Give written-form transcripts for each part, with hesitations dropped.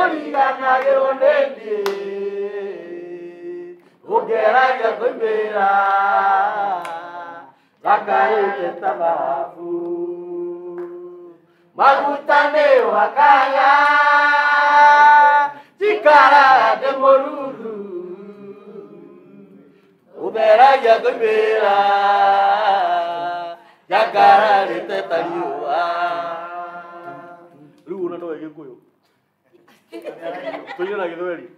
Urigana geroneni Ugeragia kuimira Bakarete tabafu Magutane wakaya Chikara de moruru Ugeragia kuimira Yakarete taliwa Luna to egekuyo Tunyona githweri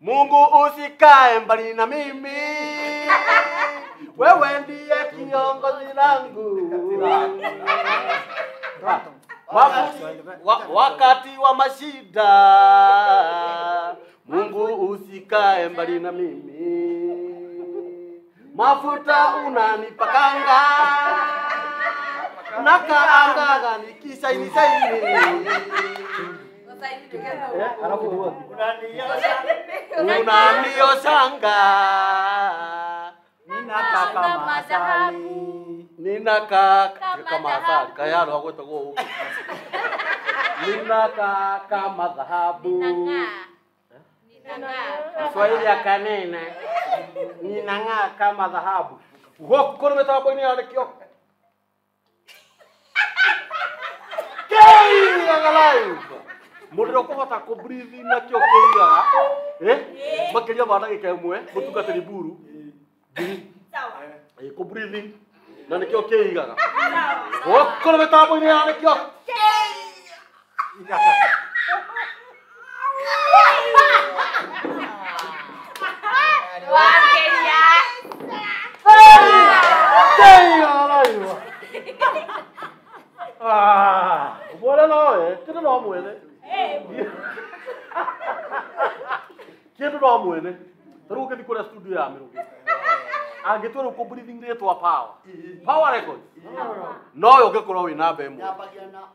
Mungu usikae mbali na mimi wewe ndiye kiongozi wangu wakati wa mashida Mungu usikae mbali na mimi mafuta unanipakanga nakaanga nikisha inisaini unaniosanga ninakaka masali ninakaka masali kaya ro agweta go ninakaka madhahabu Swahili ya kanene ninanga kama dhahabu gokoro metambo ni arekio Kiigaga Mudiro kuhota ku breathe Nikio Kiigaga makiria bana gikemwe mutungatiri buru sawa ku breathe na Nikio Kiigaga okoro metambo ni arekio Kiigaga Bora não, tudo não é, né? Tudo não é, né? Terus kita kuda studio ya, miru. Gitu orang kau breathing dia tu apa? Power record. No, yo que kau ina bemu. Ya bagian na.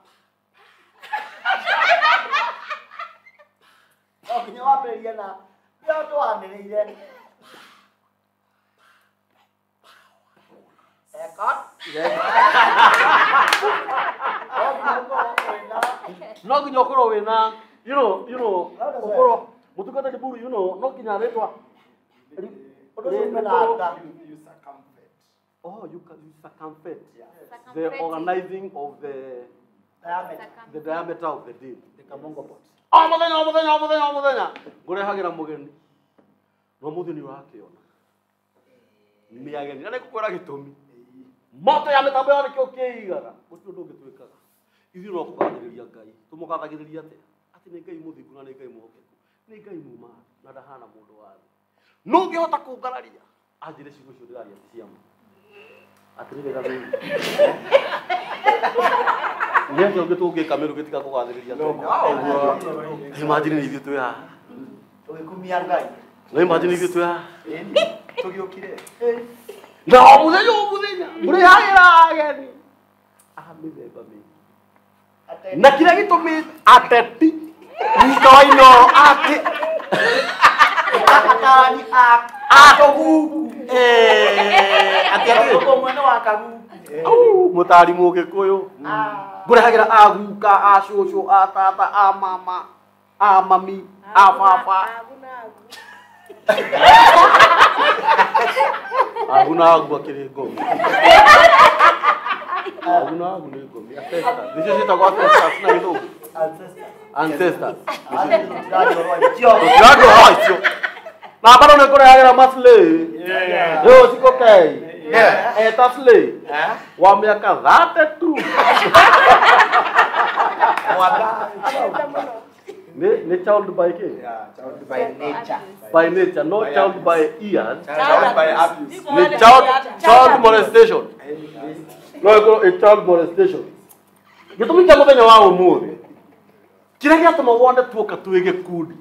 Oh, kini apa dia na? Ya tu ane ni dia. Ekot. No kinyo koro wena, you know, okoro, mutukata diburu, you know, no kinya retwa. You circumvent. Oh, you circumvent. The organizing of the diameter of the deal. The kamongo pot. Omodenya. Gore hagira mugeni. No mudeni wake ona. Miyageni, nane kukora gitomi. Moto ya Mitambo ya Nikio Kiigaga. Gutu ndo gitwikaga. Ithu no kugathiriria Ngai. Tumugathagiriria ati ni Ngai muthingu na ni Ngai muhokeku. Ni Ngai muma na ndahana mundu wathi. No ngihota kungararia. Anjire ciugo cio ndiraria ciamu. Atirire gathiri. Ndio ngitungi kameru gitika kugathiriria. Imagine ni ithu ya. Tugikumia Ngai. No imagine ithu ya. Tugiukire. No, muthenya. Muri hagira ageni. Mithemba mingi. Na kila gitumi ateti. Nitoino ati. Akatani atogu. Ati ko mwene wa kagu. Mutari mugikuyu. Muri hagira aguka acũcũ atata amama amami ababa. Aguna agua kiringo. Aguna agua kiringo. Ancestors. This is it about ancestors. Na ito. Ancestors. Na bado ne kore hagira masle. Yo siko kai. Tasle. Wa miaka 32. Ne child by king? Yeah, child by nature. By nature, no child by ears. Child by abuse. Child molestation. No, a child molestation. Gitumi kya muthenya wa umuthi. Kira giatuma wonde tuoka tuige kudi.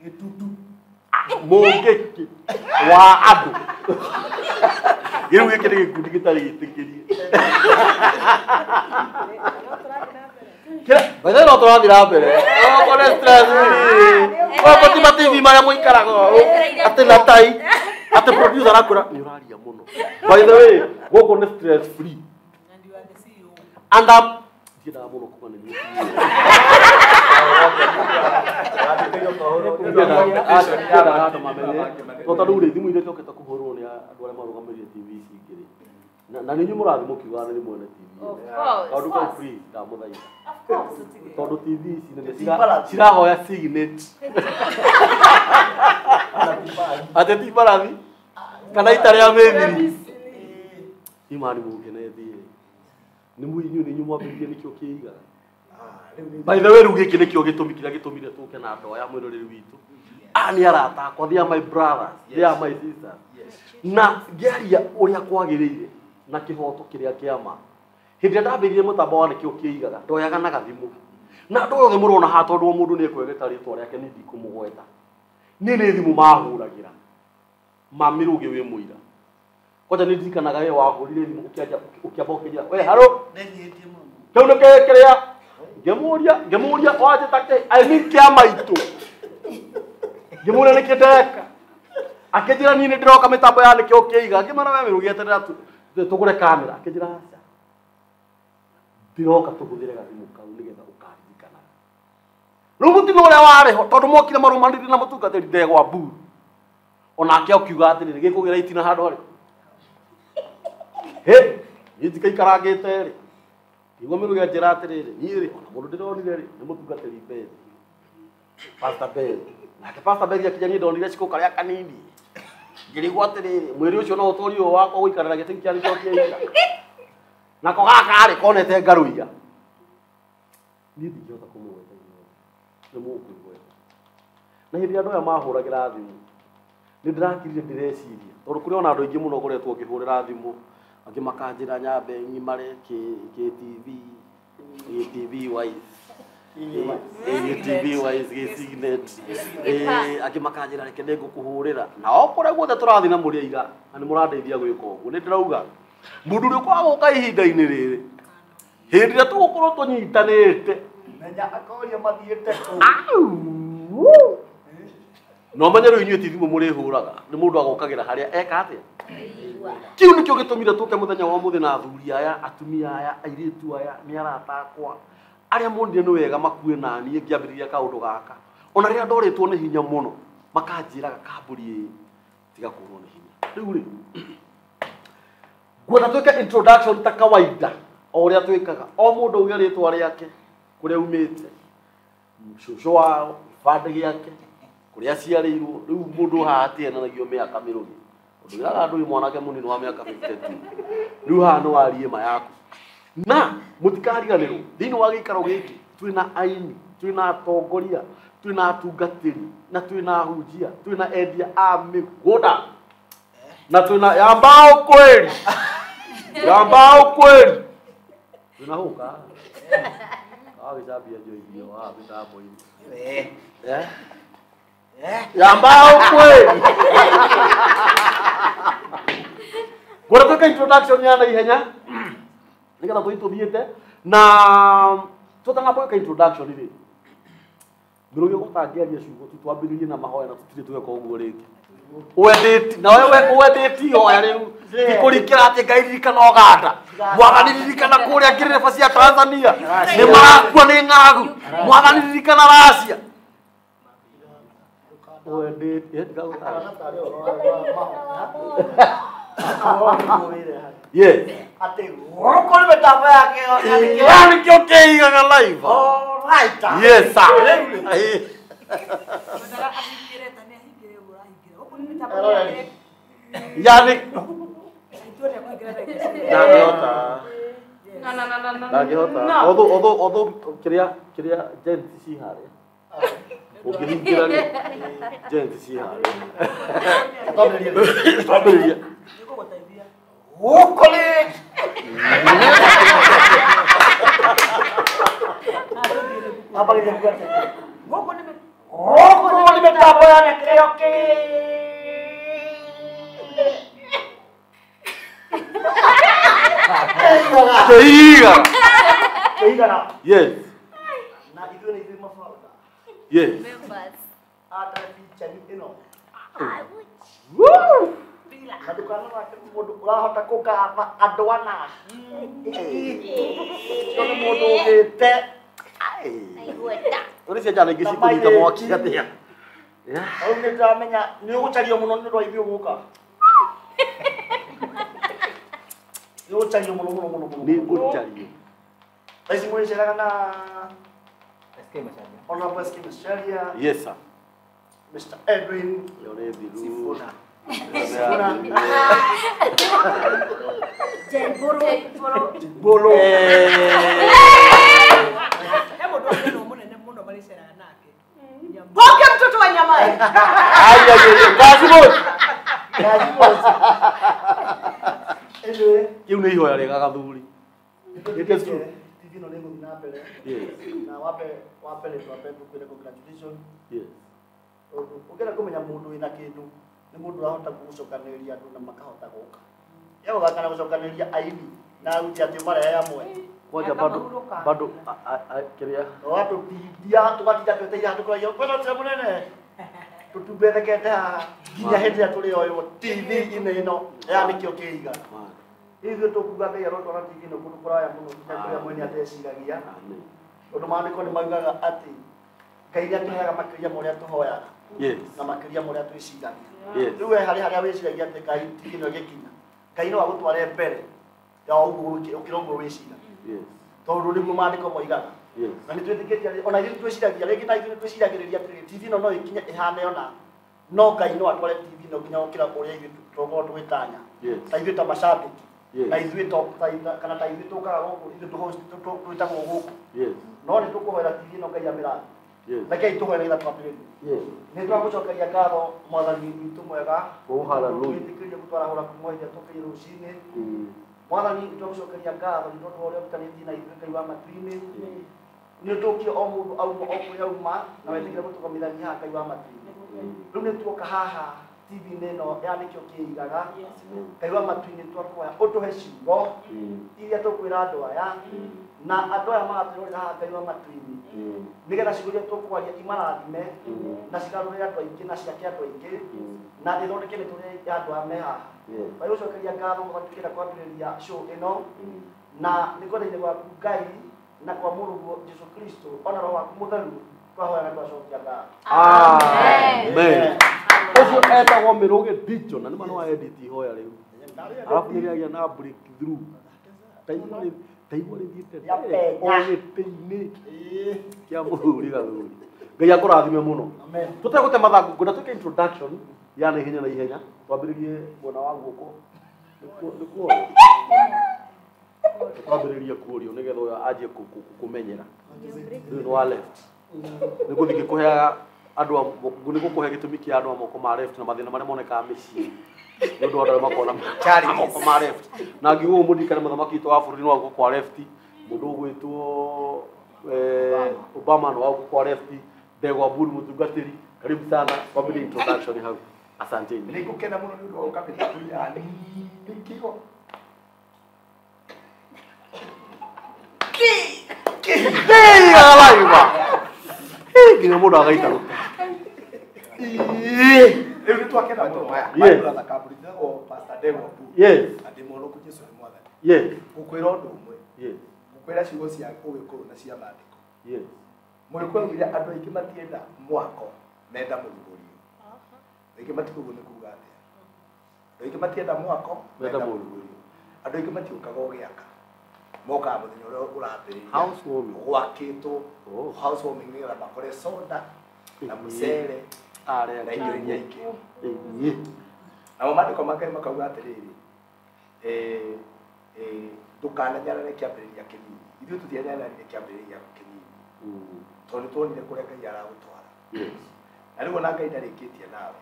Gitutu. Mongeki wa adu. Giru gikiri kudi gitari gitikirie. Baina no turathira mbere. Kone stress ni. Ko tima TV mara muikaraga. Ate na tai. Ate producer akura ni uraria muno. By the way, goko ne stress free. And you are the CEO. And dira muno ko ni. hata mamenye tota ruri thimu ile toketa kuhurwo ni andu aria marugamiririe TV cingiri na ninyu murathi mukiuga ni mwene TV kaundu ka free da muthaitha tondu TV ici nene cirahoya signet ate ti barathi kana itare ya methiri imani mukenethie ni muinyu ni nyumwa birie Nikio Kiigaga by the way rugi kile kio gitumi kila gitumire tuke na ndo ya mwiroreri witu ani arata kwa they are my brothers they are my sisters na geria uria kwagirire na kihoto kiria kiama hindi ndambiririe mutambo wa Nikio Kiigaga ndoyaga na gathimu na ndo yothe murona ha tondu mundu ni kwegeta ritwa riake ni ndikumugweta ni thimu mahuragira mamiruge wi muira koja ni ndikanaga we wahurire thimu ukiambokiria we haro nenyitie muno kau ni kekeria ngemuria waje take I mean kiama itu ngemuria nikideka akijira nini ndiroka mitambo ya Nikio Kiigaga ngimara we mirugiete ndatu tugure kamera akijira acha ndiroka tuguthire gathimu kau nigetha ukaririkana rubuti no ria wariho tondu mokire marumanire na mutungatiri ndegwa buru onake akiuga atiriri gikugira itina handu ari he nitike ikarangite ri igwa mirugia njira atiriri nyiri ona mundu ndironire ri ni mutungatiri mbere Pastor Ben nake Pastor Ben akijani ndonire ciko karia kanini ngirigwa atiriri mwiri ucio no utori o wakwa guikarira giti kia Nikio Kiigaga nako gaka ari konete ngaruia ni ndingihota kumweta ni mukuigweta na hindi andu aya mahuragira thimu ni ndirakirire ndireciria tondu kuri ona andu aingi muno ngoretwo ngihurira thimu angi makanjira nyambe ngimare TV wise signet angi makanjira reke ndingukuhurira na okore guothe turathi na muria iga na ni murandeithia gwika uguo ni ndirauga mundu uri kwa guka ihinda-ini riri hindi ria tugukorwo tunyitanite menya akoria mathiete no menya ru inyuĩ ti thimu mũrĩhũraga nĩ mũndũ agokagira haria eka atia kiu nikio gitumire tuke muthenya wa muthi na athuri aya atumia aya airitu aya ni arata akwa aria mondire ni wega makue na niĩ ngĩambĩrĩria kaundu gaka ona rĩrĩa ndoretwo nĩ hinya mũno makanjĩraga kambũri tiga kũrwo nĩ hinya rĩu rĩ ngwenda twĩke introduction ta kawaida o ũrĩa twĩkaga o mũndũ auge rĩtwa rĩake kũrĩa umĩte cũcũ wao gĩbandĩ gĩake kũrĩa aciarĩirwo rĩu mũndũ haha atienanagio mĩaka mĩrũgi ũndũ wĩraga andũ mwanake mũnini wa mĩaka 52 rĩu haha nĩ warie ma yaku na mũtikariganĩrwo thĩinĩ wa gĩikaro gĩkĩ twĩna aini twĩna atongoria twĩna atungatĩri na twĩna ahunjia twĩna endia a mĩgũnda na twĩna yambao kweli twĩna hũka agĩcambia njoithio wa Mitambo-inĩ yambao kweli ngwenda twĩke introduction ya naihenya nigetha tũthiĩte na tũtanambĩka introduction rĩ mĩrũgĩ gũtangĩaria ciugo twambĩrĩrie na mahoya na tũtirĩ tweka ũguo rĩngĩ wendeti na wewe wendeti hoya rĩu ikũrikĩra atĩ Ngai ririkana Uganda mwathani ririkana kũrĩa ngĩrĩrĩba cia Tanzania nĩ marakua nĩ ng'aragu mwathani ririkana Russia wendeti yes ati gũkũ nĩ mĩtambo yake ya Nikio Kiigaga live right yes sir yani ndangĩhota although kĩrĩa gent ci harĩa ũngĩhingĩra rĩ gent ci harĩa twambĩrĩria gũkũ rĩ gũkũ nĩ mĩtambo ya Nikio Kiigaga yes na ithuĩ nĩ ithuĩ mabauda yes members ata picha ĩno na ndũkanarake mũndũ ũrahota kũgatha andũ ana nĩ mũndũ ũgĩte ũrĩ cia njana ingĩ cikũnyita mwaki gatĩa Au nĩ ndamenya nĩ ũgũcario mũno nĩ rwa ithuĩ gũka. Nĩ ũgũcario mũno mũno mũno mũno. Nĩ ũgũcario. Taici mwĩceraga na SK Macharia. Honorable SK Macharia. Yes sir. Mr. Edwin Sifuna. Bolo. Hebu ndio ndio munene muno balisera nake. Boke mtoto wa nyama. Kazi boss. Kazi boss. Ewe, kiu nĩ ihoya rĩega gathuri. TV no nĩgũthiĩ na mbere. Yes. Na wape tukwĩre congratulations. Yes. Ũngĩenda kũmenya mũndũ wĩna kĩndũ nĩ mũndũ ũrahota gũcokanĩrĩria andũ na makahota gũka. Yeye ũgakana gũcokanĩrĩria aini na aruti atĩ marĩa amwe. Kwanza bado kiria watu tidia tugatinda tweteire handu kwa hiyo kwenda tira munene tutumbethekete haha nginya hindi ya turi oyo TV-inĩ ĩno ya Nikio Kiigaga. Ithuĩ tũkuga Ngai arotwara TV-inĩ kũndũ kũraya mũno kũrĩa mwene ateciragia. Tondũ maandĩko nĩ maugaga atĩ Ngai nĩ atũheaga makĩria ma ũrĩa tũhoyaga na makĩria ma ũrĩa twĩciragia. Rĩu we harĩa wĩciragia atĩ Ngai TV-ĩno ĩgĩkinya Ngai no agũtware mbere ya ũguo ũkĩra ũguo wĩciragia. Tondũ nĩguo maandĩko moigaga. Na nĩ twĩtĩkĩtie ona ithuĩ twĩciragia rĩngĩ na ithuĩ twĩciragĩrĩria atĩ TV ĩno no ĩkinye ĩhane ona no Ngai no atware TV ĩno nginya gũkĩra ũrĩa ithuĩ tũkoragwo twĩtanya. Ta ithuĩ ta macambĩki na ithuĩ kana ta ithuĩ tũkaga gũkũ ithuĩ twĩtagwo gũkũ. No nĩ tũkũhoera TV ĩno Ngai amĩrathime. Rekei tũhoere nĩgetha twambĩrĩrie. Nĩ twagũcokeria ngatho Mwathani witũ mwega. Twĩtĩkĩrie gũtwara hũra kuma hĩndĩ tũkĩrĩ rũcinĩ. Mwathani nĩ twagũcokeria ngatho nĩ tondũ ũrĩa ũtukanĩtie na ithuĩ Ngai wa matu-inĩ. Nĩ tũkire o mũndũ auma o kũrĩa auma na wetĩkĩre gũtũgomithania haha Ngai wa matu-inĩ. Rĩu nĩ tuoka haha TV-inĩ ĩno ya Nikio Kiigaga. Ngai wa matu-inĩ twakũhoya ũtũhe ciugo iria tũkwĩra andũ aya na andũ aya magatwĩrorera haha Ngai wa matu-inĩ nĩgetha ciugo iria tũkwaria imarathime na cigarũrĩre andũ aingĩ na ciake andũ aingĩ na ithondeke mĩtũrĩre ya andũ aya me haha. Twagũcokeria ngatho mũgatũkĩra kwambĩrĩria show ĩno na nĩ kwenda-inĩ gwaku Ngai na kwa Mũrungu Jesũ Kristo ona Roho waku Mũtheru twahoya na twacokia ngatho. Amen. Ũcio etagwo Mĩrũgĩ Dicho na nĩ mwana wa edit ihoya rĩu. Alafu nĩ rĩagĩa na breakthrough. Taigua rĩthiĩte o gĩtĩ-inĩ kĩa mũthuri gathuri. Ngai akũrathime mũno. Tũtegũte mathangũ ngwenda twĩke introduction ya na ihenya twambĩrĩrie mwena wa guoko. Nĩkuo twambĩrĩrie kuorio nĩgetha ũyũ anjie kũmenyera. Rĩu nĩ wa left. Nĩ gũthiĩ ngĩkũheaga andũ nĩ gũkũhe gĩtũmi kĩa andũ a moko ma left na mathĩna marĩa monekaga mĩciĩ. Nĩ ũndũ andũ makona moko ma left. Na ngiuga mũndikane mũthamaki witũ wa bũrũri nĩ wa guoko kwa left. Mũndũ ũgwĩtwo Obama nĩ wa guoko kwa left. Ndegwa Mburu mũtungatĩri. Karibu sana. Twambĩrĩrie introduction hau. Asante. Nĩ ngũkena mũno nĩ ũndũ wa ũkabĩta kuya Nikio. Nginya mũndũ agaita Rĩu nĩ twakena mũno maya. Maũndũ thakambũrithagwo Pastor Ndegwa Mburu. Andĩ mũhonoku Jesũ nĩ Mwathani. Ngũkwĩra ũndũ ũmwe. Ngũkwĩra ciugo cia Ũgĩkũyũ na cia Maandĩko. Mũgĩkũyũ oigire andũ aingĩ matienda mwako menda mũrugũrio. Aingĩ matikũguo nĩ kuuga atĩa. Andũ aingĩ matienda mwako menda mũrugũrio. Andũ aingĩ matiũkaga ũgĩaka. Mokaga mũthenya ũrĩa ũrambĩrĩria gwakĩtwo housewarming nĩgetha makore soda na mũcere na irio iria ingĩ. Namo Maandĩko makai makauga atĩrĩrĩ ndũkananyarare kĩambĩrĩria kĩnini. Ithuĩ tũtianyararire kĩambĩrĩria kĩnini tondũ nĩ tuonire kũrĩa Ngai aragũtwara. Na rĩu ona Ngai ndarĩkĩtie nawe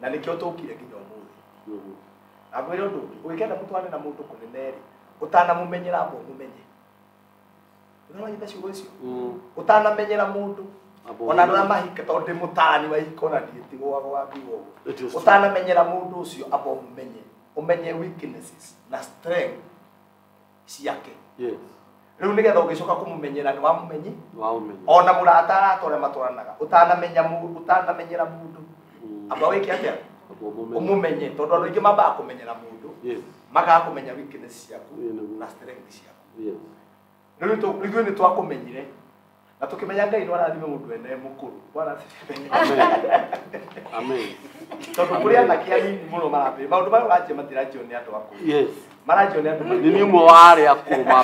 na nĩkĩo tũkire nginya ũmũthĩ. Na ngwĩre ũndũ ũngĩ ũngĩkenda mũtwarane na mũndũ kũnene-rĩ ũtanamũmenyera amba ũmũmenye. Nĩwanyita ciugo icio? Ũtanamenyera mũndũ ona rĩrĩa mahika tondũ ndĩ mũtaarani wa ihiko na ndiĩtigwo gwakĩrwo ũguo. Ũtanamenyera mũndũ ũcio amba ũmũmenye. Ũmenye weaknesses na strength ciake. Rĩu nĩgetha ũgĩcoka kũmũmenyera nĩ wamũmenyi ona mũrata aratũra matwaranaga. Ũtanamenyera mũndũ amba wĩke atĩa ũmũmenye tondũ andũ aingĩ mambaga kũmenyera mũndũ makaga kũmenya weakness ciaku na strength ciaku. Rĩu ithuĩ nĩ twakũmenyire Na tukimenya Ngai no arathime mundu ene mukuru. Bwana Amen. Tondu kuria na kiani muno marabe. Maundu mayo aje matirajio ni andu akuru. Yes. Marajio ni andu. Ni umwe wa aria akuma.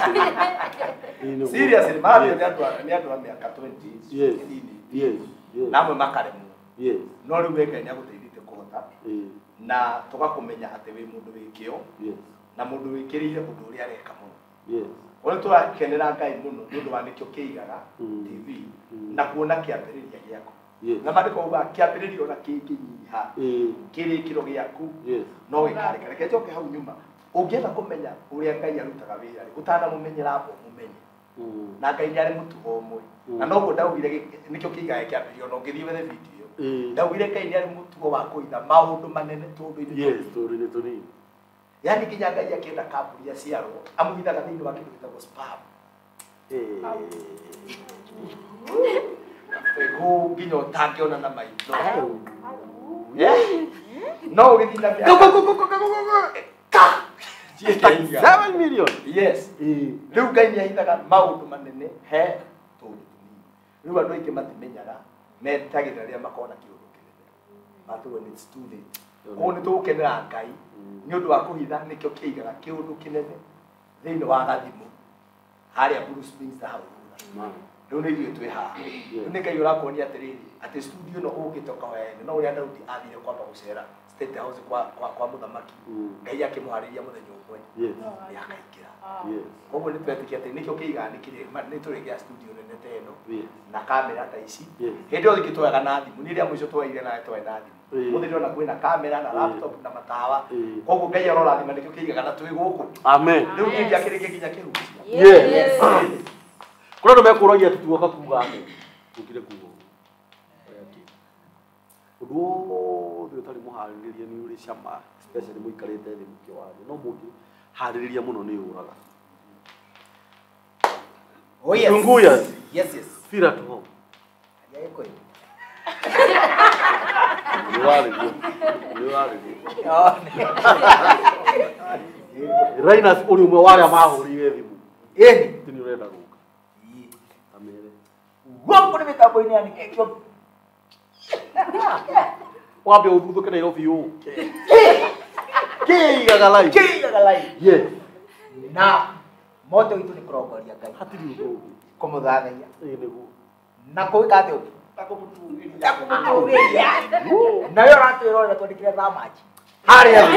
Seriously, marajio ni andu wa miaka 20. Yes. Yes. Namwe makaremu. Yes. No riu weka ni aguteithite kuhota. Na tugakumenya ati wi mundu wikio. Yes. Na mundu wikirire undu uria areka muno. Yes. Ona turakenera Ngai muno nundu wa Nikio Kiigaga TV na kuona kiambiriria giako. Na mandiko uga kiambiriria ona kinginyiha. Kirikiro giaku. No gikareka reke njoke hau nyuma. Ungienda kumenya uria Ngai arutaga wira ri utana mumenyera abo mumenye. Na Ngai ni ari mutugo umwe. Na no go ndaugire Nikio Kiigaga kiambiriria no ngithii wethe video. Ndaugire Ngai ni ari mutugo wa kuitha maundu manene tundu-ini. Yes, tundu-ini tunini. Yani kinya Ngai akienda kaburi ya ciarwo amuhithaga thiini wa kindu gitagwo spam. Ego nginya utangiona na maitho. No ugithina bia. 7 million. Yes. Riu Ngai ni ahithaga maundu manene he tundu tunini. Riu andu aingi matimenyaga metagirira ria makona kiundu kinene. But when it's too late. Ko ni tugukenera Ngai ni undu wa kuhitha Nikio Kiigaga kiundu kinene thiini wa gathimu haria Bruce Springsteen hau. Riu ni ithuĩ twĩ haha. Riu nĩ Ngai ũrakuonia atĩrĩrĩ atĩ studio no ũgĩtoka wene no ũrĩa Daudi athire kwamba gũcera State House kwa mũthamaki. Ngai akĩmũharĩria mũthenya ũmwe nĩ akaingĩra. Koguo nĩ twetĩkia atĩ Nikio Kiigaga nĩ tũrĩgĩa studio nene ta ĩno na kamera ta ici. Hĩndĩ ĩyo thikĩ twoyaga na thimũ nĩ rĩa mũico twoire nawe twoe na thimũ. Mũthĩ ndĩrona kwĩna kamera na laptop na matawa. Koguo Ngai arorathima Nikio Kiigaga na twĩ gũkũ. Amen. Rĩu nĩ akĩrĩkia nginya kĩhucia. Yes. Kuna ndo mekuragia tutuoka kuga ati ukire kugo udu thutari muhaririria ni uri cama especially muikarite thi mukiwani no mungi haririria muno ni uraga. Oh yes. Tunguya. Yes yes. Feel at home. Aye koi. You are. Rainas uri umwe waria mahurire thimu. Tini urenda guka. Amere. Wambo ni mitambo-ini ya Nikio. Wambe uthuthuke Nairobi yu. Kiigaga lai. Kiigaga lai. Yes. Na moto itu ni kurongoria Ngai. Hatiri undu. Kumuthathia. Niguo. Na kuika athi undu. Takumuthuria. Na yo ratwira ore twandikire thamaji. Haria.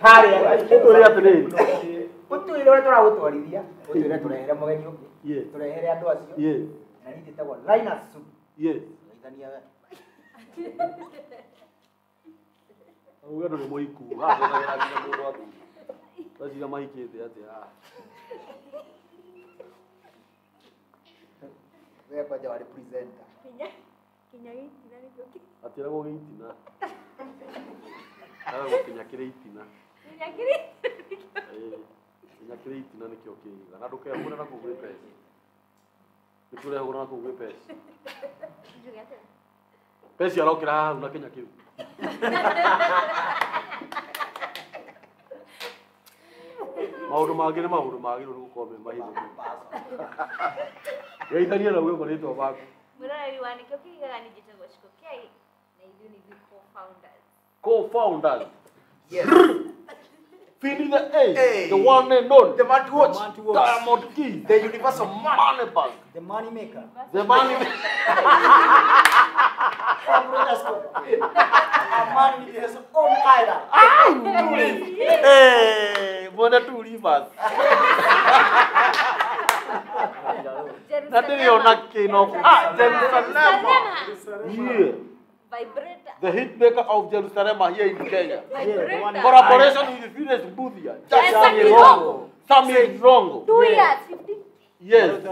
Haria. Turia atiriri. Utuire ore tora gutwarithia. Utuire turehere mugeni ungi. Yes. Turehere andu acio. Yes. Na ni nditagwo Linus. Yes. Ngaithania we. Uga ndo moiku. Ha ndo na ngira mundu waku. Bajira mahikite ati ha. Wewe kwa jawa representer. Kinya itina ni kioki. Atira go itina. Ara go kinya kire itina. Kinya kire. Kinya kire itina ni kioki. Na nduke hura na kugure pesa. Nikure hura na kugure pesa. Pesa arokira na kinya kiu. Maundu mangĩ nĩ maundu magĩrĩirwo gũkorwo me mahitho. Geithania na uwe marĩtwa maku. Mũroreri wa Nikio Kiigaga nĩ njĩtagwo Shiko K na ithuĩ nĩ co-founders. Co-founders. Yes. Feeding the A, the one and only, the man to watch, Diamond Key, the universal money bank, the money maker, the money maker. A man with his own island. Hey, one or two rivers. That you're not king of Jerusalem. Yeah. Vibrator. The hit maker of Jerusalem here in Kenya. Vibrator. Collaboration with the Venus Boothia. Sammy Rongo. 2 years, 50. Yes.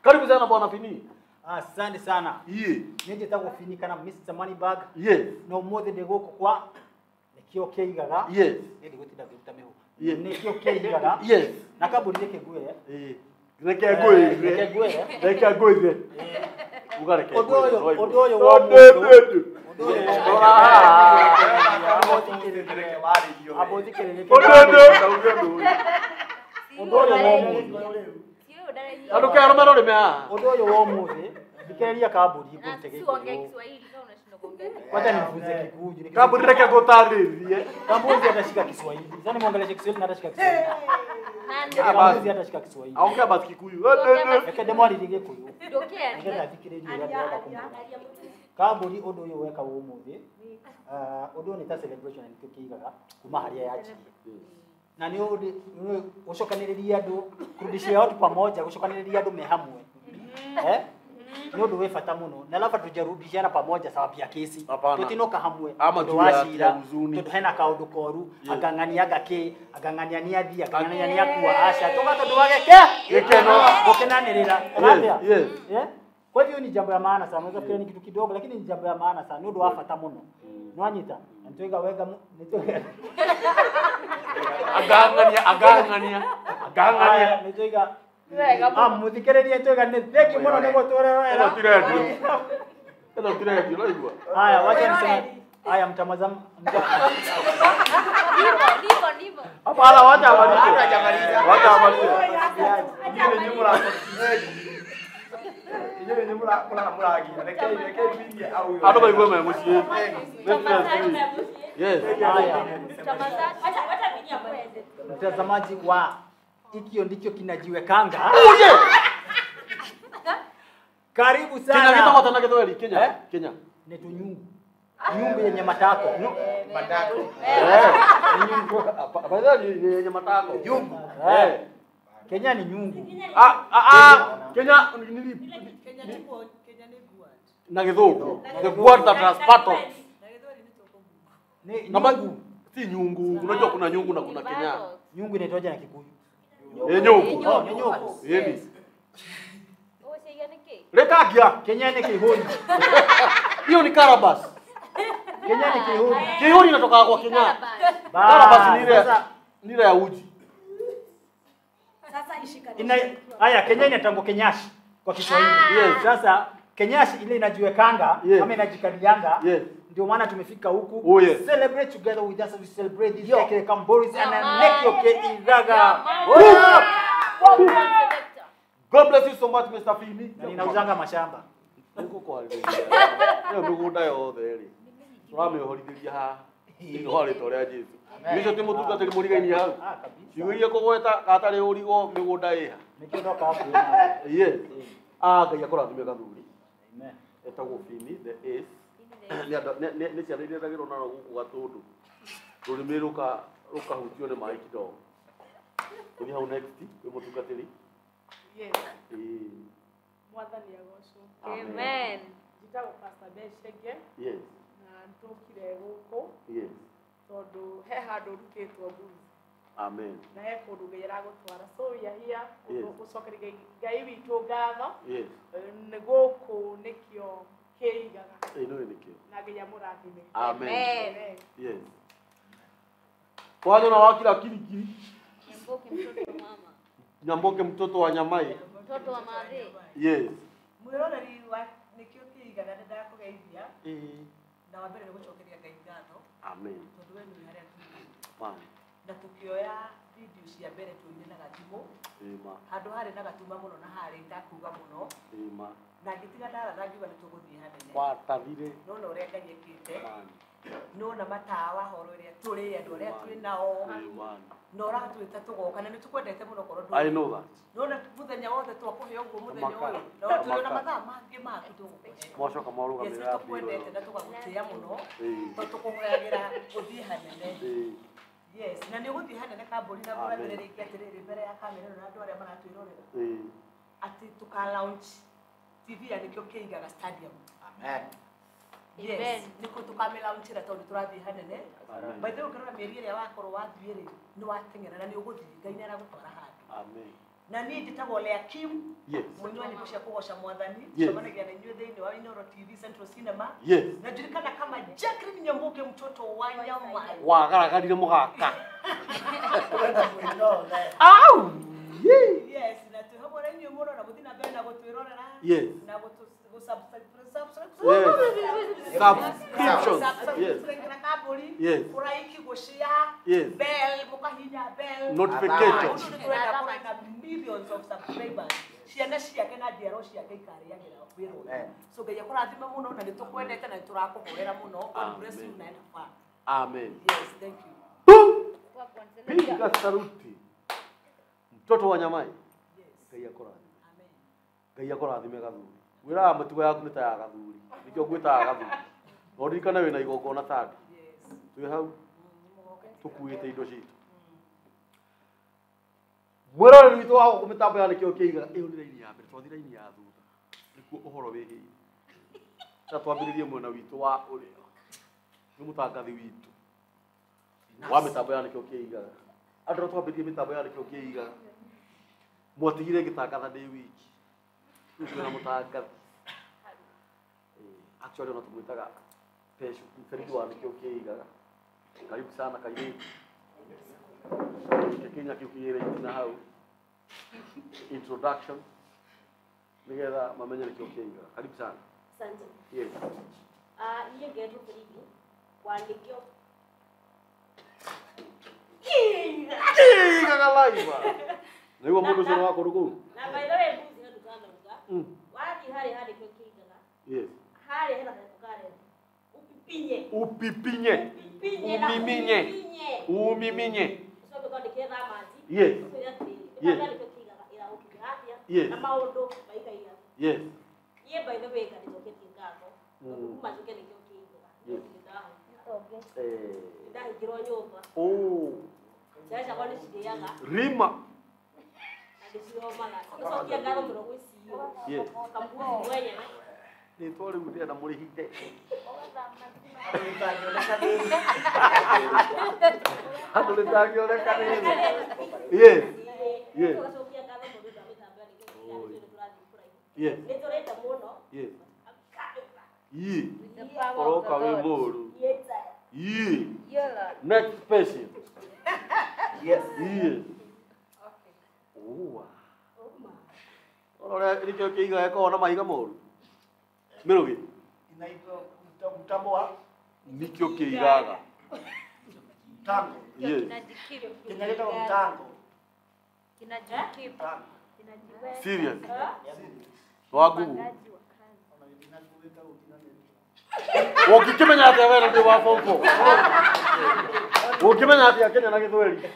Karibu sana bwana Fini. Asante sana. Yeah. Nje tako Fini kana Mr. Moneybag. Yes. No mothe de goko kwa Nikio Kiigaga. Yes. Ndio gutinda kuruta meho. Yes. Nikio Kiigaga. Yes. Nakaburi yake guye. Reke guye. Reke guye. Reke guye. Ugareke. Odoyo wa mundu. Thikĩrĩria kambũri ikũrutege wacha nifunze Kikuyu. Kambũri reke ngũtarĩrie. Kambũri atashika Kiswahili. Sasa nimuongeleshe Kiswahili na atashika Kiswahili. Kambũri atashika Kiswahili. Aongea basi Kikuyu. Reke ndemwarĩrie Gĩkũyũ. Nĩgetha thikĩrĩrie ũrĩa ndĩrenda kũmwĩra. Kambũri ũndũ ũyũ weka ũmũthĩ. Ũndũ ũyũ nĩ ta celebration Nikio Kiigaga kuma harĩa yajirie. Na nĩ gũcokanĩrĩria andũ, kurudishia watu pamoja, gũcokanĩrĩria andũ me hamwe. Nĩ ũndũ wĩ bata mũno. Na alafu tujarudishiana pamoja sababu ya kesi. Tutinoka hamwe. Tondũ wacira. Tondũ hena kaũndũ koru, agang'ania gake, agang'ania nĩ athi, agang'ania nĩ akua aca. Toka tondũ wageke. Gĩkeno. Gũkenanĩrĩra. Yes. Kwa hivyo ni jambo ya maana sana. Unaweza kufikiria ni kitu kidogo lakini ni jambo ya maana sana. Nĩ ũndũ wa bata mũno. Nwanyita. Nitwega wega agang'ania. Nitwega muthikĩrĩrie twega nĩ thengi mũno nĩ gũtũrera ĩno ũraigua. Haya wacha niseme. Haya mtamazamu. Ndivyo. Hapana wacha amalize. Wacha amalize. Yeye ni nyumba Yeye ni muragi. Reke bingi au. Andũ maigua me mũciĩ. Yes. Haya. Wacha vinya kwende. Mtazamaji wa Ikio ndicho kinajiwekanga. Karibu sana. Kenya kitoko tena Githweri Kenya. Kenya. Ni tunyungu. Nyungu yenye matako. Matako. Ni nyungu. Baadhi ni yenye matako. Nyungu. Kenya ni nyungu. Kenya ni na Githungu. The word that has part. Ni nyungu. Si nyungu. Unajua kuna nyungu na kuna Kenya. Nyungu inaitwaje na Kikuyu? Nyungu. Ni nyungu. Yeni. Reka kia. Kenya ni kihuni. Hiyo ni Karabas. Kenya ni kihuni. Kihuni inatoka kwa Kenya. Karabas ni ile ya uji. Sasa ishika. Haya Kenya inatango Kenyashi kwa Kiswahili. Yes. Sasa Kenyashi ile inajiwekanga ama inajikalianga. Yes. Ndio maana tumefika huku. Oh, yes. Celebrate together with us. We celebrate this Keke Kamboris and Nikio Kiigaga. God bless you so much Mr. Fini. Na ninauzanga mashamba. Huko kwa ile. Leo migunda yothe ri. Turamihorithĩria haha. Nĩ horĩtwo rĩa Jesu. Nicio ti mũtungatĩri mũrigaini hau. Ciũria kũgweta gatarĩ ũrigo mĩgũnda ĩha. Nikio ndoka hapo. Yes. Ngai akũrathime gathuri. Amen. Etagwo Fini the ace. Nĩ ciana iria ndagĩrwo naro gũkũ Gatũndũ. Rũrĩmĩ rũkahutio nĩ maĩ kidogo. Ũthiĩ hau next wĩ mũtungatĩri. Yes. Mwathani agocwo. Amen. Njitagwo Pastor Beshege. Yes. Na ndokire gũkũ. Yes. Tondũ he handũ rutĩtwo mbuzi. Amen. Na he kũndũ Ngai aragũtwara. So we are here gũcokeria Ngai witũ ngatho. Yes. Nĩ gũkũ Nikio Kiigaga. Ĩno nĩ Nikio. Na Ngai amũrathime. Amen. Yes. Kwanza na wakila kirikiri. Nyamboke mtoto wa Nyamai. Mtoto wa Madhe. Yes. Mwĩroreri wa Nikio Kiigaga ndakũgeithia. Na wa mbere nĩ gũcokeria Ngai ngatho. Amen. Tondũ we nĩ harĩa tũrĩ. Amen. Na tukioya video cia mbere tuine na gathimo. Amen. Handũ harĩ na gatuma mũno na harĩ ndakuga mũno. Amen. Na ngĩtiga ndaratha ngiuga nĩ tũgũthiĩ hanene. Watarire. Nona ũrĩa Ngai ekĩte. Nona matawa horo ĩrĩa tũrĩ andũ arĩa tũrĩ nao. Amen. Na ũratwĩta tũgoka na nĩ tũkwendete mũno korwo I know that. Nona mũthenya wothe twakũhe ũguo mũthenya ũyũ. Na tũrĩ na mathaa mangĩ maku tũgũkũhe. Mwacoka mwarugamĩrĩra twendete na tũgagũtĩĩa mũno. Tondũ tũkũhoyagĩra ũthiĩ hanene. Yes, na nĩ ũgũthiĩ hanene kambũri na kũragĩrĩria atĩrĩrĩ mbere ya kamera na andũ arĩa maratwĩrorera. Atĩ tũka launch TV ya Nikio Kiigaga Stadium. Amen. Yes, nĩkuo tũkamĩlaunchĩra tondũ tũrathiĩ hanene. By the way ũngĩrora mĩeri ĩrĩa wakorwo wathiĩ-rĩ nĩ wateng'era na nĩ ũgũthiĩ Ngai nĩ aragũtwara handũ. Amen. Na niĩ njĩtagwo Lea Kim. Yes. Mũnyua nyĩmbo cia kũgoca Mwathani. Yes. Tũcemanagia na inyuĩ thĩinĩ wa Inooro TV Central Cinema. Yes. Najulikana kama Jacqueline Nyambuke mtoto wa Nyamai. Wagaragarire mũgaka. Au! Yes, na twĩhobora inyuĩ mũno na gũthiĩ na mbere na gũtwĩrorera. Yes. Na gũsubscribe Subscriptions. Yes. Yes. Yes. Notification. Millions of subscribers. Ciana ciake na njiaro ciake ikariagira wĩra. So Ngai akũrathime mũno na nĩtũkwendete na nĩtũrakũhoera mũno. God bless you na far. Amen. Yes, thank you. Piga saruti. Mtoto wa Nyamai. Yes. Ngai akũrathime. Amen. Ngai akũrathime gathuri. Wĩra matugo yaku nĩ ta ya gathuri. Nikio gwĩtaga gathuri. Ndirikana wĩna igongona tandi. Yes. Twĩ hau. Tukuĩte indo ciitũ. Mwĩroreri witũ wa gũkũ mĩtambo ya Nikio Kiigaga ĩyo nĩ raini ya mbere, twathi raini ya thutha nĩkuo ũhoro wĩgiĩ. Na twambĩrĩrie mwena witũ wa ũrĩo nĩ mũtangathi witũ wa mĩtambo ya Nikio Kiigaga. Andũ twambĩrĩrie mĩtambo ya Nikio Kiigaga mwatigire ngĩtangatha ndĩ wiki rĩu twĩna mũtangathi actually ona tũmwĩtaga mfereji wa Nikio Kiigaga. Karibu sana kairĩtu Kenya kiukire na hau introduction nigetha mamenye Nikio Kiigaga. Karibu sana. Asante. Yes. Niye getu karibu kwa Nikio Kiigaga live. Nĩguo mũndũ ũcio wako rũkũ. Na by the way mbuzi na dukana uga. Wadi hari Nikio Kiigaga. Yes. Hari hena dukana. Upipinye. Upiminye. Umiminye. So because niketha maji. Yes. Yes. Nikio Kiigaga ila ukigafia. Yes. Na maundu maikaia. Yes. Ye by the way kanitoketi ngako. Kuma zuke Nikio Kiigaga. Yes. Ndahi kiro nyumba. Oh. Sasa kwa nisikiaga. Rima. Kusokia ngaro mrogo isiyo. Yes. Kambuzi mwenye. Ni twari gutia na muri hite. Hatu litagioneka nini? Yes. Yes. Yes. Yes. Ye. Oroka we moru. Ye. Next person. Yes. Yes. Oh. Ora Nikio Kiigaga ko na mahiga moru. Mirugi. Inaitwa Mitambo wa Nikio Kiigaga. Tango. Yes. Kinaitwa Mitambo. Serious. Wagu. Ukikimenya atĩa wewe ndio wa form 4. Ukimenya atĩa Kenya na Gĩthweri.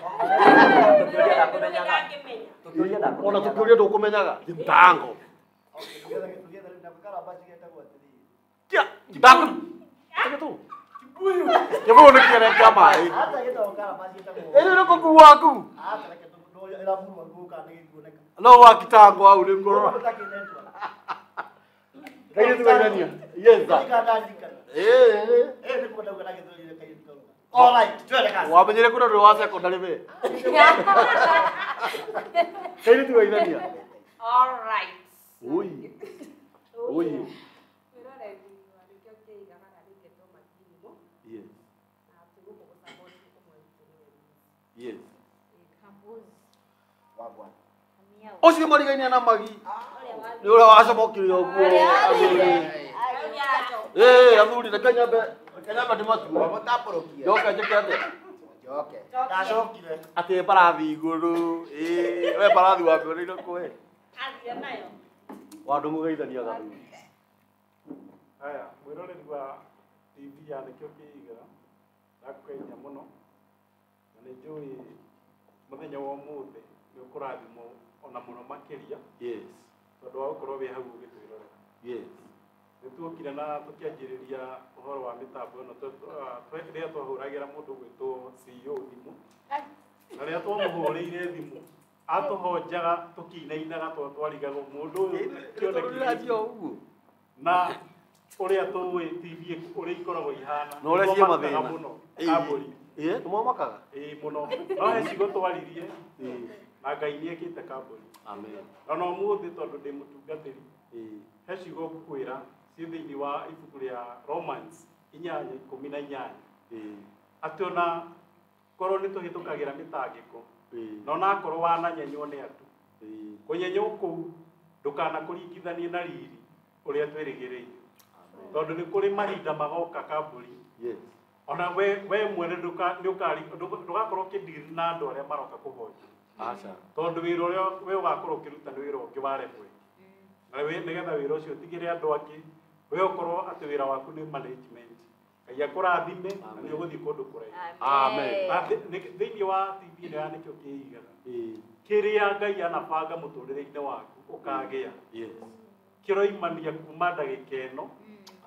Ona tukiuria ndũkũmenyaga. Mtango. Kia, ndaku. Tegetu. Kibuyu. Kibuyu ni kĩreka mai. Hata gĩtao karabasi gĩtagwo. Ĩno nĩ kũku waku. Hata reke tũndũ ĩra mũno ngũka nĩ gĩkuoneka. No wa kitango au nĩ ngorora. Kaire tugairania. Yes sir. Nĩ kwenda gũkana gĩthweri kaire tugaga. All right, twende kasi. Wamenyere kuna ndio wa secondary we. Kaire tugairania. All right. Oi. Oi. Yes. Yes. Wagwan. Ocio marigainia na magi. Ni ura wacamokire ũguo. Athuri na Kanyambe ndimatu. Wamũtambũrũkia. Njoka njĩke atĩa? Njoke. Ndacokire. Atĩ barathi igũrũ. We barathi wambĩrĩire kũhe. Athia nayo. Wandu mũgeithania gathuri. Haya, mwĩroreri wa TV ya Nikio Kiigaga ndakũgeithia mũno na nĩ njũĩ mũthenya wa ũmũthĩ nĩ ũkũrathimwo ona mũno makĩria. Yes. Tondũ wa gũkorwo wĩ hau ũgĩtwĩrorera. Yes. Nĩ tuokire na tũkĩanjĩrĩria ũhoro wa mĩtambo ĩno rĩrĩa twahũragĩra mũndũ gwĩtwo CEO thimũ na rĩrĩa twamũhũrĩire thimũ atũhonjaga tũkĩinainaga tondũ twarigagwo mũndũ ũyũ kĩoneki na ũrĩa tũĩ TV ũrĩa ikoragwo ihana na ũrĩa ciĩ mathĩna mũno kambũri nĩ mwamakaga mũno no he cigo twaririe na Ngai nĩ ekĩte kambũri amen na no mũthĩ tondũ ndĩ mũtungatĩri he cigo ngũkwĩra ciĩ thĩinĩ wa ibuku rĩa Romans 8:18 atĩ ona korwo nĩ tũhĩtũkagĩra mĩtangĩko na onakorwo wananyenywo nĩ andũ kũnyenywo kũu ndũkanakũringithanie na riri ũrĩa twĩrĩgĩrĩire tondu ni kuri mahinda magoka kamburi Yes. ona we mwene ndugakorwo kidiri na andu aria maroka kuhoja Acha. tondu wira uria we ugakorwo ukiruta ni wira ungi waremwe na we nigetha wira ucio utigire andu angi we ukorwo ati wira waku ni management Ngai akurathime na ni uguthii kundu kuraihu. Amen. Thiini wa TV ino ya Nikio Kiigaga kiria Ngai anabanga muturire-ini waku ukagia Yes. kiroimania kuma ndagika ino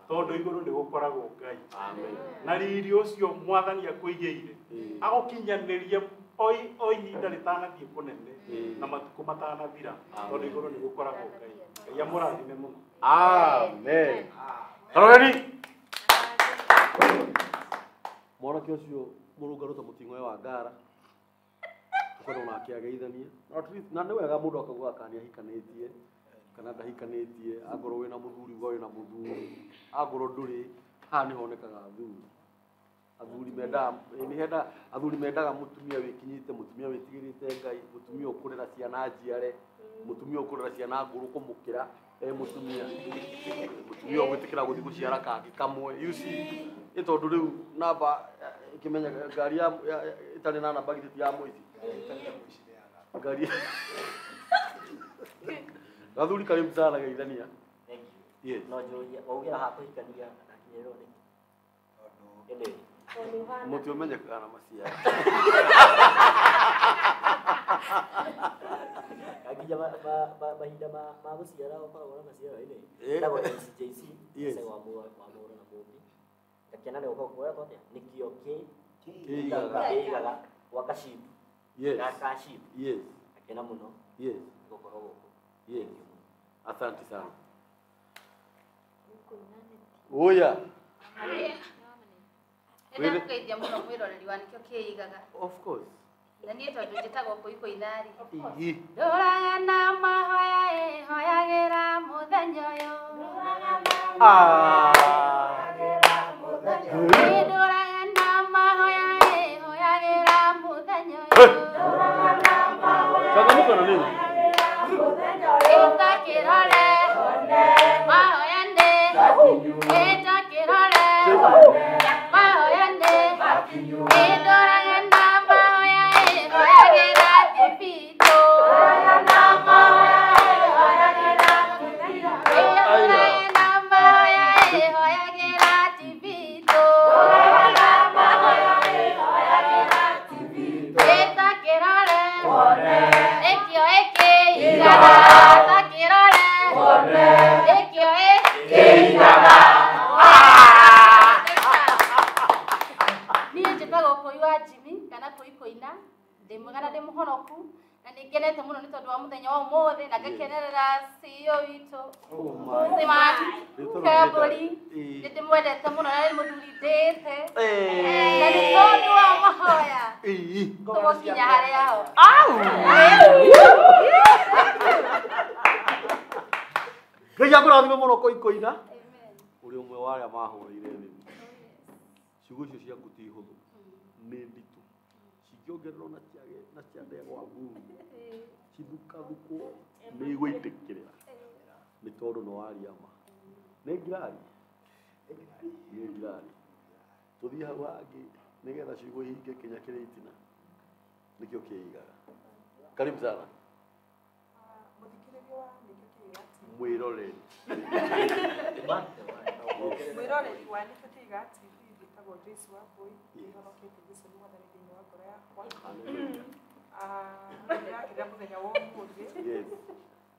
tondu iguru ni gukoragwo Ngai. Amen. Na riri ucio mwathani akuigeire agukinyanirie oi ihinda ritanathie kunene na matuku matanathira tondu iguru ni gukoragwo Ngai. Ngai amurathime muno. Amen. Ready? Mwanake ucio murungaruta mutingo wa ngara ukorwo nake ageithania na nĩ wega mũndũ akauga kana nĩahikanitie kana ndahikanitie angorwo wĩna mũthuri uga wĩna mũthuri angorwo ndũrĩ haha nĩ honekaga athuri mendaga mũtumia wĩkinyĩte mũtumia wĩtigĩrĩte Ngai mũtumia ũkũrera ciana njiare mũtumia ũkũrera ciana ngũrũ kũmũkĩra mũtumia ũgwĩtĩkĩra gũthiĩ gũciara kangi kamwe you see nĩ tondũ rĩu namba ikimenya ngari itarĩ na namba githĩ ya mũici ngari gathuri karibu sana geithania. Yes. No njoria waugira ha kuhikania na kinyero ni mutu umenyekaga na maciara akija mahinda ma guciara ukoragwo na maciara ini ndagwo NCJC ese wa mura na mumbi akena ne ukokuoya kote Nikio Kiigaga wakashibu. Yes. Nakashibu. Yes. Akena muno. Yes. Gukoro. Yes. Asante sana. Oya. Nenda kugeithia muno mwiroreri wa Nikio Kiigaga. Of course. Na niĩ tondu njĩtagwo Kũiko Ithari. Ndũraga na mahoya hoyagĩra mũthenya ũyũ. Ndũraga na mahoya hoyagĩra mũthenya ũyũ. Changamuka na nini? Ĩta kĩrore mahoya nĩ ĩta kĩrore mahoya nĩ ndũraga na mahoya hoyagĩra kĩbito. Ndũraga na mahoya hoyagĩra kĩbito. Ndũraga na mahoya hoyagĩra kĩbito. Ndũraga na mahoya hoyagĩra kĩbito. Ĩta kĩrore Nikio Kiigaga. Ĩta kĩrore Nikio Kiigaga. Niĩ njĩtagwo Kũi wa Jimmy kana Kũi Kũina, ndĩ mwega na ndĩ mũhonoku na nĩ ngenete mũno nĩ tondũ wa mũthenya wa ũmũthĩ na ngakenerera CEO witũ Kambũri. Nĩ ndĩmwendete mũno na nĩ mũthuri ndĩte na nĩ tondũ wa mahoya tũgũkinya harĩa ho. Ngai akũrathime mũno Kũi Kũina. Ũrĩ ũmwe wa arĩa mahũrĩire thĩ. Ciugo icio ciaku ti hũthũ nĩ nditũ cingĩongererwo na ciandegwa nguru cithukadhukwo nĩ igũitĩkĩrĩra nĩ tondũ nĩ waria ma nĩ ngirari tũthiĩ hau hangĩ nĩgetha ciugo ihinge kinya kĩrĩa itina Nikio Kiigaga. Karibu sana mwĩroreri mwĩroreri wa Nikio Kiigaga TV gĩtagwo Joyce Wambui ihonokete Jesũ nĩ mwathani thĩinĩ wa ngoro yakwa. Ndĩrakĩrĩa mũthenya wa ũmũthĩ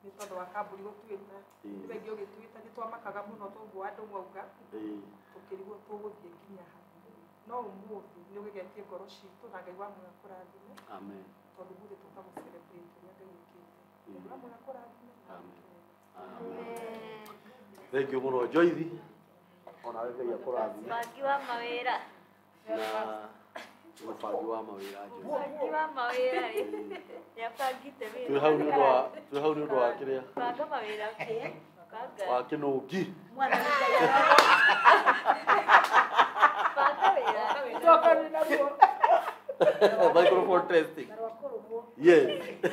nĩ tondũ wa Kambũri gũtuĩta nĩ wengi ũgĩtuĩta nĩ twamakaga mũno tũguo andũ mwauga tũkĩrigwo tũgũthiĩ nginya ha no ũmũthĩ nĩ ũgegetie ngoro citũ na Ngai wa muoyo akũrathime. Amen. Tondũ mũthĩ tũkaga celebrate ũrĩa Ngai wĩkĩte. Ngai wa muoyo akũrathime. Amen. Thank you mũno Joyce. Ona wewe Ngai akũrathime. Bangi wa mawĩra. Mũbangi wa mawĩra Joyce. Bangi wa mawĩra nĩ abangĩte wĩra. Twĩ hau nĩ ũndũ wa kĩrĩa? Banga mawĩra kĩ? Wa kĩnũngi. Banga wĩra. Toka nĩ naruo. Microphone testing. Yes.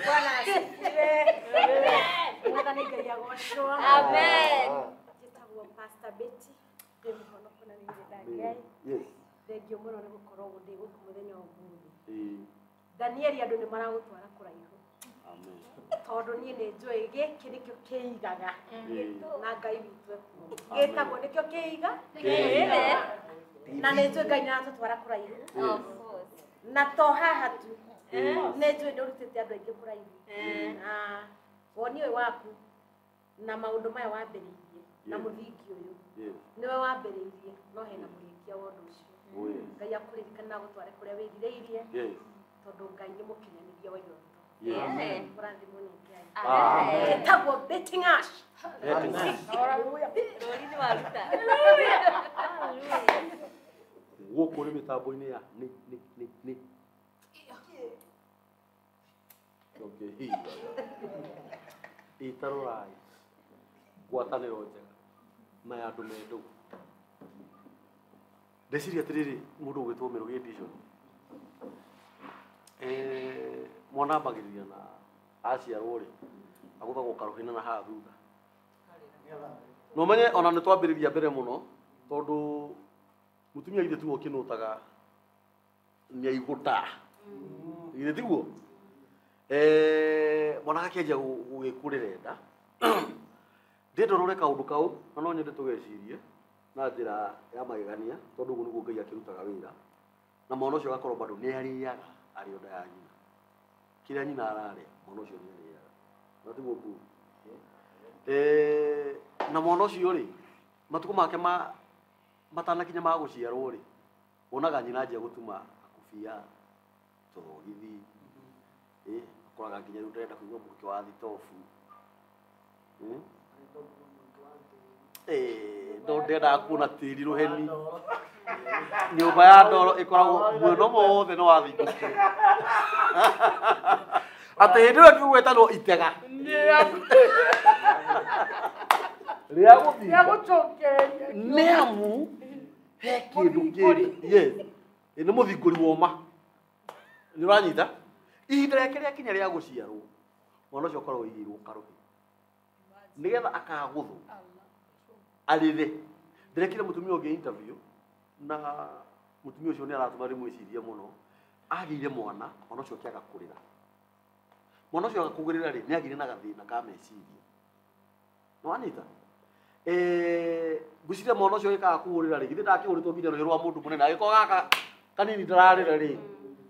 Bwana asifiwe. Mwathani Ngai agocwo. Amen. Njĩtagwo Pastor Betty Yes. Thengio muno ni gukorwo guthi guku muthenya umuthi. Danieli andu ni maragutwara kuraihu. Amen. Tondu nie ni njui giki nikio kiigaga. Na Ngai witu ekuo. Gitagwo nikio kiiga. Na ni njui Ngai naratutwara kuraihu. Of course. Na to haha tu. Ni njui ndurutite andu aingi kuraihu. Na woni uyu waku na maundu maya wambiriirie na muthingi uyu niwe wambiriirie no hena murikia wa undu ucio. Ngai akuririkana gutware kuria wirireirie tondu Ngai ni mukinyanithia wa iroto. Murathimwo ni Ngai. Etagwo betting ash. Rori-ini waruta. Guku ri mitambo-ini ya ni okay. Itarorai gwataniro njega na ya andu mendu ndeciria atiriri mundu ugitwo Mirugi edition mwana ambagiriria na aciarwo ri aguthagwo karuhina na haha thutha no menye ona ni twambiriria mbere muno tondu mutumia ithe tu okinutaga ni aiguta ithe tiguo mwana akenja gugikurira nda ndindorore kaundu kau na no nyende tugecirie na njira ya magegania tondu uguo niguo Ngai akirutaga wira na mwana ucio gakorwo bado ni ariaga ari nda ya nyina kiria nyina araria mwana ucio ni ariaga na tiguo ku na mwana ucio ri matuko make matanakinya ma guciarwo ri onaga nyina njia gutuma akufia turogithi koraga nginya riu ndenda kuigua muke wa thitofu ndo ndenda kuona tiri ruheni nyumba ya ndoro ikoragwo mweno mothe no wathinguke ati hindi ĩyo kiugwetano itega ria gucokereria nĩ amu he kĩndũ kĩrĩ yes nĩ mũthingũri woma nĩ ũranyita ihinda rĩake rĩakinya rĩa gũciarwo mwana ũcio ũkoragwo igĩirwo karuhi nĩgetha akaguthwo arĩre ndĩrekire mũtumia ũngĩ interview na mũtumia ũcio nĩ aratũma rĩmwĩciria mũno agĩire mwana ũcio kĩaga kũrĩra mwana ũcio agakũgĩrĩra rĩ nĩ agĩire na gathĩna ka meciria nĩ wanyita ngwĩciria mwana ũcio gĩkaga kũhũrĩra rĩ githĩ ndakĩhũrĩtwo nginya rũhĩ rwa mũndũ mũnene agĩkorwo gaka kanini ndararĩra rĩ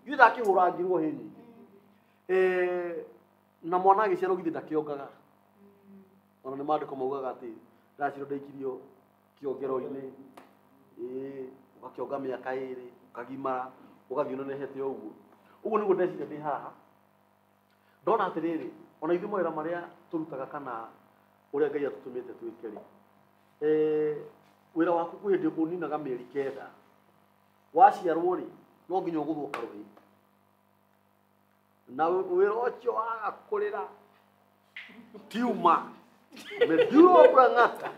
githĩ ndakĩhũra ngirwo hĩ nyingĩ na mwana agĩciarwo githĩ ndakĩongaga ona nĩ maandĩko maugaga atĩ ndacirwo ndaikirio kĩongero-inĩ ũgakĩonga mĩaka ĩrĩ ũkagimara ũgathiĩ ũnenehete ũguo ũguo nĩguo ndeciria ndĩ haha ndona atĩrĩrĩ ona ithuĩ mawĩra marĩa tũrutaga kana ũrĩa Ngai atũtũmĩte twĩke rĩ wĩra waku kwĩ hĩndĩ ũninaga mĩeri 9 waciarwo rĩ no nginya ũgũthwo karuhĩ na wĩra ũcio waga kũrĩra tiuma medulla oblongata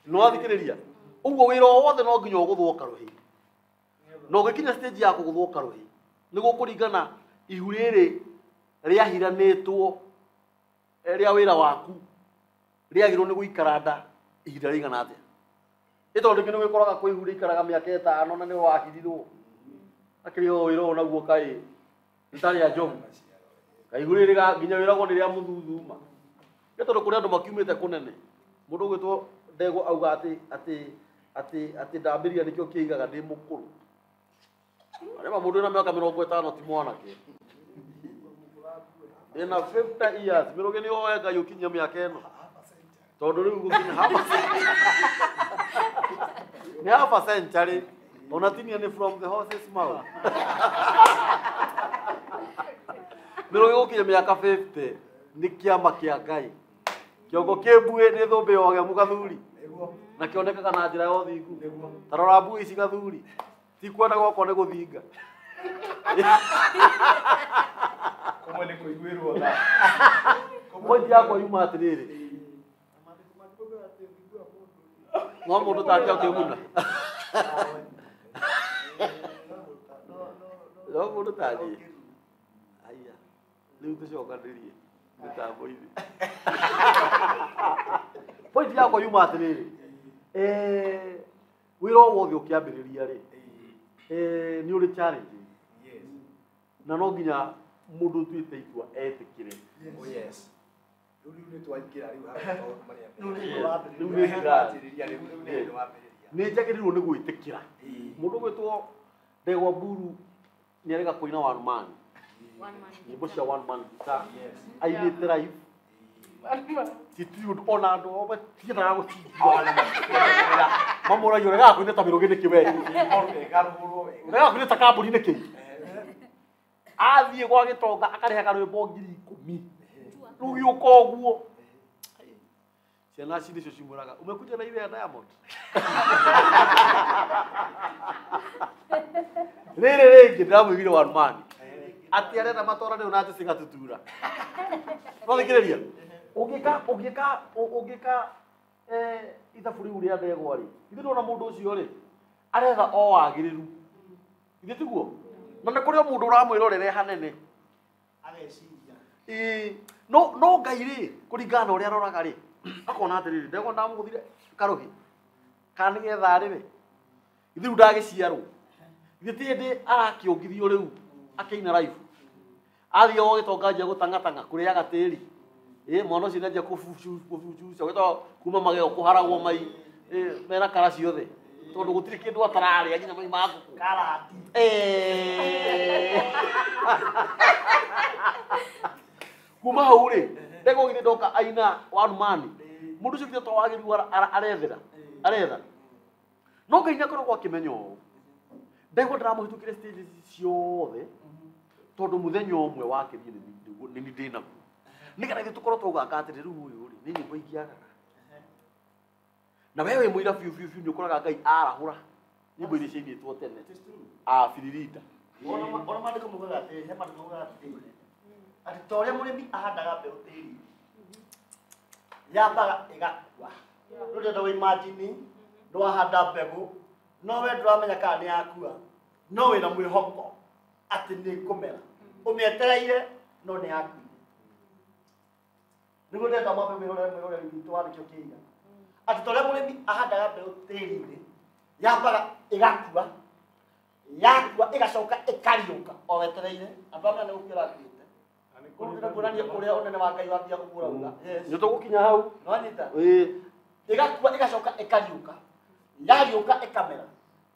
no athikĩrĩria ũguo wĩra wothe no nginya ũgũthwo karuhĩ na ũgĩkinya stage ya kũgũthwo karuhĩ nĩguo kũringana ihu rĩrĩ rĩahiranĩtwo rĩa wĩra waku rĩagĩrwo nĩ gũikara nda ihinda rĩigana atĩa ĩtondũ rĩngĩ nĩ gwĩkoraga kwĩ ihu rĩikaraga mĩaka 5 na nĩ wahirirwo akĩrĩ o wĩra ũyũ naguo kaĩ nĩtarĩ anjogu kaihu rĩrĩ nginya wĩragwo nĩ rĩa mũthuthuma nĩ tondũ kũrĩ andũ makiumĩte kũnene mũndũ ũgwĩtwo Ndegwa auga atĩ Ambiriria Nikio Kiigaga ndĩ mũkũrũ arĩma mũndũ wĩna mĩaka 50 ti mwanake ĩna 50 years Mirugi nĩ oe Ngai ũkinyia mĩaka ĩno tondu riu gukinya half a century ona tinia ni from the horse's mouth Mirugi gukinya miaka 50 ni kiama kia Ngai kiongo kĩmbue nĩ thũmbĩ yoge mũgathuri na kĩonekaga na njĩra ya ũthingu tarora mbui ici gathuri ti kwenda gwakwa nĩ gũthinga Kũmwe nĩ kũiguĩrwo tha Pointi yakwa yuma atĩrĩrĩ no mũndũ tangĩa ũkĩmuna no mũndũ tangĩ aya rĩu tũcokanĩrie mĩtambo-inĩ point yako yuma atiriri wira wothe ukiambiriria ri ni uri challenge na no nginya mundu tuite itua etikire yes ruri twaikira riu ni njagiriirwo ni gwitikira mundu gwitwo Ndegwa Buru ni arega kuina one man nyimbo cia one man guitar ainite live titiud ona ndo oba tira gutinda mamura yore ga kuina ta miroge niki we ga kuina ta kamburi niki athie gwa gitonga akareha karwimbo 10,000 riu yuko guo ciana ci ndicio cimuraga umekuja na ile ya Diamond rere ringi ndiramwigire one man ati arenda matorane unate cigatutura nothikireria ungika ithabu riu ria Ndegwa ri ithu ndona mundu ucio ri aretha o wagiriru ithu tiguo na nä kå rä o må ndå å ramwä rorere hanene no Ngai rä kå ringana na å rä a aroraga rä akona atä rä rä Ndegwa ndamå gå thire karå hä kana nä getha rä we ithu rä u ndagä ciarwo ithu tä ndä arakä ongithio rä u akä life athiä o gä tonganjia gå tangatanga kå rä aga tä ri mwana å cio nenjia kå bucuca gä to kuma magego kå haragwo mai mena kara ciothe tondå gå tirä kä ndå atararä a nginya mai ma ngå kuma hau rä Ndegwa githä ndoka aina one man må ndå å cio githä to wagä ru aretha no Ngai nä akoragwo akä menya å Ndegwa ndaramå hä tå kä re stage ciothe tondå må thenya å mwe wake nä ndä naguo nä getha gä tå korwo twauganga atä rä rä u å yå rä nä nyä mbo ingäagaga na wewe mwira biu nä å koraga Ngai arahå ra nyimbo iria ciainätwo tene Firirinda ona mandĩko mugaga atĩ he mandĩko mugaga atĩ ta ũrĩa mũrĩmi ahandaga mbeũ tĩri yambaga ĩgakua rĩu ndĩrenda wĩimagine nĩwahanda mbegũ no we ndũramenya kana nĩ yakua no wĩna mwĩhoko atĩ nĩ ĩkũmera ũmĩetereire no nĩ yakua nĩguo ndĩrenda mwambe mwĩrore witũ wa Nikio Kiigaga atĩ ta ũrĩa mũrĩmi ahandaga mbeũ tĩri-inĩ yambaga ĩgakua yakua igacoka ikariuka o wetereire andũ amwe nĩ gũkĩra athiĩte kũrutĩra kuonania kũrĩa ũnene wa Ngai wambia gũkũrauga nĩ tũgũkinya hau nĩwanyita ĩgakua igacoka ikariuka yariuka ĩkamera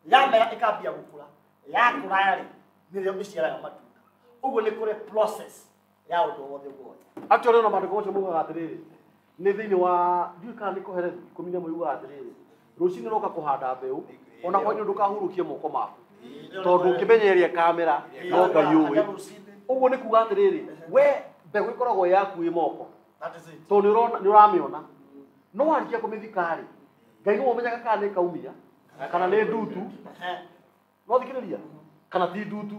yamera ĩkambia gũkũra yakũra rĩ nĩrĩo ĩciaraga matunda ũguo nĩ kũrĩ process ya ũndũ wothe guothe actually no mandĩko macio mugaga atĩrĩrĩ nĩ thĩinĩ wa ndiũĩ kana nĩ kohere 11 yugaga atĩrĩrĩ rũcinĩ roka kũhanda mbeũ ona hwainĩ ndũkahurũkie moko maku tondũ ũngĩmenyeria kamera no Ngai ũĩ ũguo nĩ kuga atĩrĩrĩ we mbegũ ĩkoragwo yaku ĩ moko tondũ nĩ ũramĩona no warĩkia kũmĩthika rĩ Ngai nĩwe ũmenyaga kana nĩ kaumia kana nĩ ndutu no thikĩrĩria kana ti ndutu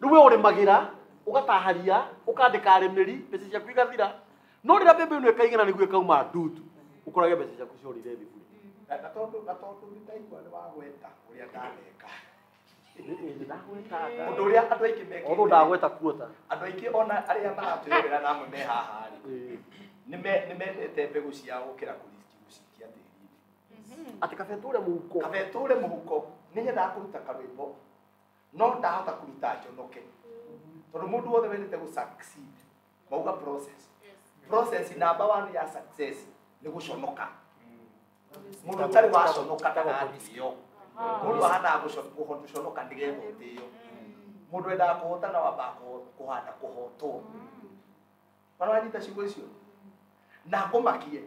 rĩu we ũrĩmagĩra ũgataharia ũkandĩka arĩmĩri mbeca ciaku igathira no rĩrĩa mbembe ĩno ĩkaigana nĩguo ĩkauma ndutu ũkorage mbeca ciaku ciorire thiburi na tondũ ndĩtaigua nĩ wagweta ũrĩa ndaneka ũndũ ũrĩa andũ aingĩ mekĩte ndagweta kuota andũ aingĩ ona arĩa maratwĩrorera na amwe me haha rĩ nĩ mendete mbegũ ciao gũkĩra gũcikia tĩri-inĩ atĩ kabetũre mũhuko nĩ nyendaga kũruta karwĩmbo no ndahota kũruta njonoke tondũ mũndũ wothe wendete gũ succeed mauga process number 1 ya success nĩ gũconoka mũndũ ũtarĩ waconoka ndagathiio mũndũ ahana gũconoka nĩgetha ũtĩo mũndũ wendaga kũhotana wambaga kũhanda kũhotwo wana wanyita ciugo icio na ngũmakie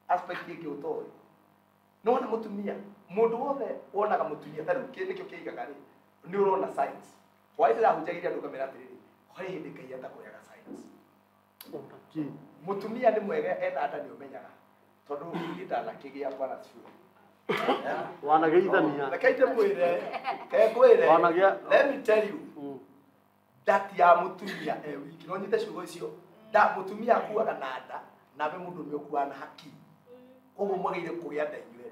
aspect ĩngĩ ũtoĩ nĩ wona mũtumia mũndũ wothe wonaga mũtumia ta rĩu Nikio Kiigaga rĩ nĩ ũrona science hwaĩ ndĩrahunjagĩria andũ kamera atĩrĩrĩ harĩ hĩndĩ Ngai atakũheaga science mũtumia nĩ mwega ena nda nĩ ũmenyaga tondũ niĩ ndanakĩgĩa bwana ciugo wanageithania reke mwĩre kengwĩre let me tell you that ya mũtumia wiki no nyite ciugo icio mũtumia akuaga na nda nawe mũndũ nĩ ũkuaga na hakiri koguo mwagĩrĩire kũgĩa nda inyuerĩ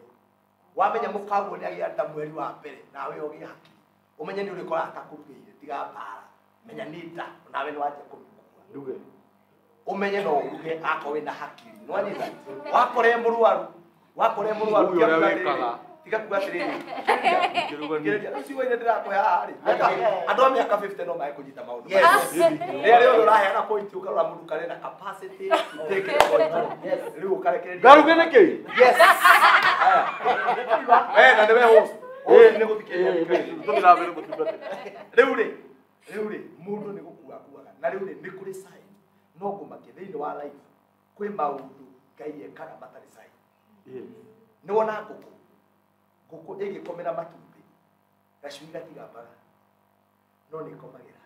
wamenya mũkaguo nĩ agĩa nda mweri wa mbere nawe ũgĩe hakiri ũmenye nĩ ũrĩkoraga atakũrugĩire tiga mbara menya nĩ nda nawe nĩ wanjia kũmĩkua umenye no uruge akowe na hakiri no anyita wakore mũrwaru Uyo wekaga. tiga kuga tiriri ngiruga si wewe ndirakoya hari andu a miaka 50 no mae kunyita maundu ria rio uraheana point ukarora mundu kare na capacity take it riu ukarekereria Garuge niki? yes na ndewe host ni guthikiria Tumira mbere mutubate. riu ri mundu ni gukua kuaga na riu ri ni kuri sign no ngumake thiini wa life kwi maundu Ngai ekaga matari sign ni wona nguku igikomera matumbi gacui gatigambaga no ni komagira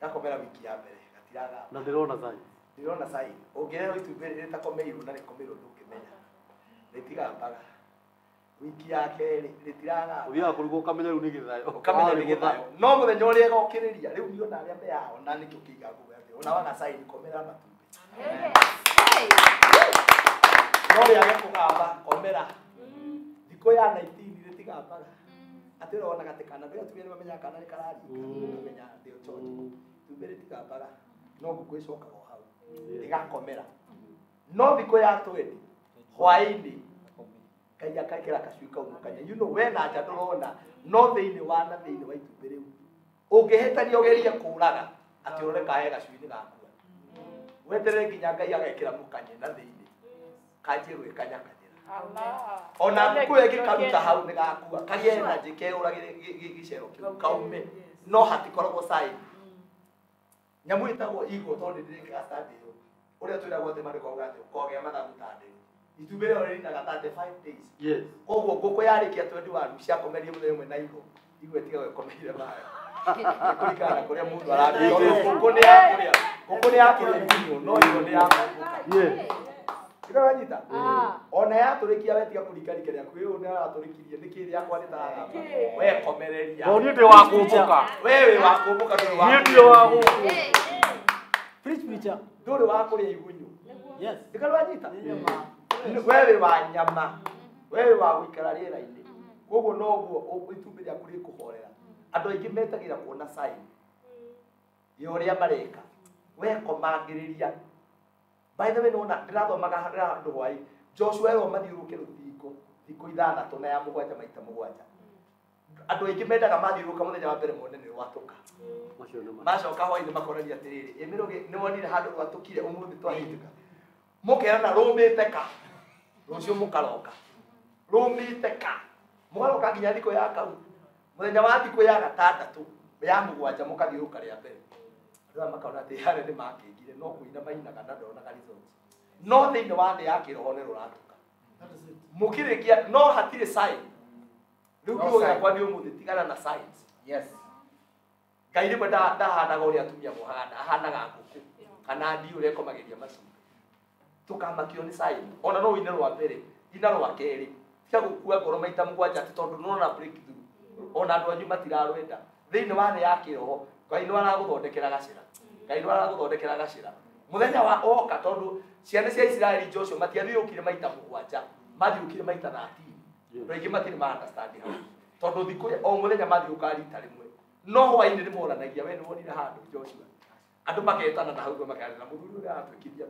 gakomera wiki ya mbere gatiraga Na ndirona sign ungirero itumbi ritakomeirwo na rikomerwo ndungimenya ritigambaga wiki ya keri ritiraga Uya kurugo kamenya ru ni githayo. ukamenya ni githayo no muthenya uria egokiriria riu ni ona aria meao na Nikio Kiigaga ona waga sign komera matumbi no ria gekugamba komera thiko ya 19 ritigambaga atira ona gatikana ndio tumire mamenya kana ni karari kamenya ndio chocho tumire ritigambaga no ngukwicoka o hau igakomera no thiko ya 20 hwaini kaya kakira kashuka umukanya you know when aja ndorona no thiini wa itumbĩ rĩu ũngĩhĩtania ũgerie kũraga atĩ ũrore kahe gacuinĩ gakua weterere nginya Ngai agekĩra mũkanye na thiini kanjie gwĩkanyakanyĩra ona ngũkũ ĩngĩkaruta hau nĩ gakua kagĩe na njĩke ũragĩre gĩcero kĩu kaume no hatikoragwo sign nyamũ ĩtagwo ego tondũ ndĩrĩkĩgacandĩyo ũrĩa twĩragwo atĩ marĩko gati ũkogĩa mathagu tandĩ itumbĩ rĩo rĩrinaga 35 days Yes. koguo ngũkũ yarĩkia 21 ciakomerie mũthenya ũmwe na igũ igwetiga wekomeire mayo kũringana na kũrĩa mũndũ arathiĩ ngũkũ nĩ yakũrĩa igunyũ no igũ nĩ yakũmbũka ndĩranyita ona yatũrĩkia wetiga kũringarika rĩaku ũyũ nĩ aratũrĩkirie nĩkĩ rĩakwa rĩtaragamba wekomereria No ni ndi wa kumbuka. wewe wa kumbuka ndũrĩ wa Ni ndi wa kumbuka. preacher ndũrĩ wa kũrĩa igunyũ yes ndĩkaranyita wewe wa nyama wewe wa gũikara rĩera-inĩ koguo noguo itumbĩ rĩaku rĩkũhorera andũ aingĩ metagĩra kuona sign ya ũrĩa mareka wekomangĩrĩria by the way nona ndirathomaga handũ hwaĩ Joshua ero mathiũrũke rũthingo thikũ 6 na ya mũgwanja maita mũgwanja andũ aingĩ mendaga mathiũrũka mũthenya wa mbere mone nĩ rwatũka macoka hwaĩ-inĩ makorania atĩrĩrĩ ĩmĩroge nĩ wonire handũ rwatũkire ũmũthĩ twahĩtũka mũkerana rũmĩte ka rũcio mũkaroka rũmĩte ka mũgaroka nginya thikũ ya kau mũthenya wa thikũ ya 6 ya mũgwanja mũkathiũrũka rĩa mbere andũ makona atĩ harĩ nĩ makĩngire no kũina mainaga na ndonaga results no thĩinĩ wa thĩ ya kĩroho nĩ rũratũka mũkĩrĩkia no hatirĩ sign rĩu kiugo gĩakwa nĩ ũmũthĩ tigana na signs yes Ngai rĩmwe ndahandaga ũrĩa atumia mohanda ahandaga ngũkũ kana ndii ũrĩa ĩkomagĩria macumbĩ tukamakio ni sign ona no ine rwa mbere ina rwa keri tia gukua ngoro maita mũgwanja tondũ nona breakthrough ona andũ anyu matirarwenda thĩinĩ wa thĩ ya kĩroho Ngai nĩ aragũthondekera gacĩra Ngai nĩ aragũthondekera gacĩra mũthenya wa oka tondũ ciana cia Isiraeli Joshua matiathiũkire maita mũgwanja mathiũkire maita 13 rĩngĩ matirĩ ma understand hau tondũ thikũ o mũthenya mathiũka rita rĩmwe no hwaĩ-inĩ nĩ moranagia we nĩ wonire handũ Joshua andũ magetana na hau makarĩra mũthuri ũrĩa atwĩkithia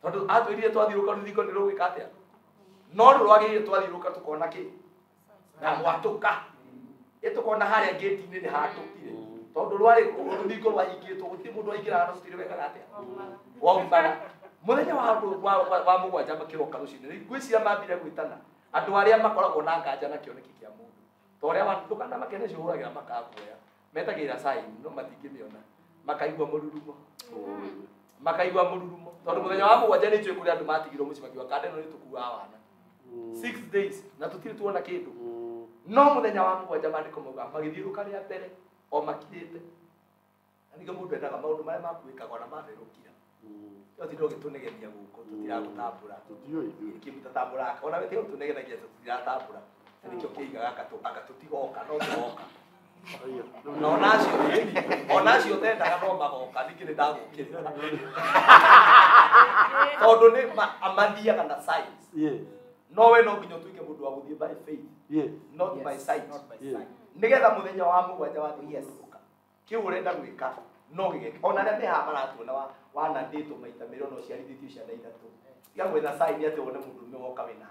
tondũ atwĩrire twathiũrũka rũthingo nĩ rũgwĩka atĩa no rwagĩrĩire twathiũrũka tũkona kĩ na gwatũka ĩtũkona harĩa gate-inĩ nĩ hatũkire tondũ rwarĩ rũthingo rwahingĩtwo gũtirĩ mũndũ aingĩraga na gũtirĩ wekaga atĩa waumbaga mũthenya wa mũgwanja makĩroka rũcinĩ ngwĩciria mambire gwĩtana andũ arĩa makoragwo na nganja na kĩoneki kĩa mũndũ ta ũrĩa watũkana makene cihũragĩra makakuoya metagĩrĩra sign no matingĩmĩona makaigua mũrurumo tondũ mũthenya wa mũgwanja nĩ njũĩ kũrĩa andũ matigirwo mũciĩ makiuga kanda ĩno nĩ tũkuaga wana 6 days na tũtirĩ tuona kĩndũ no mũthenya wa mũgwanja maandĩko mauga magĩthiũrũka rĩa mbere o makirĩte na nĩguo mũndũ endaga maũndũ marĩa makuĩkaga ona matherũkira tũtinda ũgĩtũnegeria gũkũ tũtiragũtambũra kĩmũtatambũraga ona we tiga ũtũnegenagia tũtiratambũra Nikio Kiigaga agatũtigoka no tũgoka ona acio tendaga no magoka ningĩ nĩ ndagũkĩrĩra tondũ nĩ amathiaga na signs no we no nginya ũtuĩke mũndũ wa gũthiĩ by faith not by sight nĩgetha mũthenya wa mũgwanja wa thiũrũka kĩu ũrenda gwĩka no gigeke ona ne me ha maratuona wana ndito maita milioni ciarithitio ciana ithatu tiga gwetha sign ati wone mundu me woka wina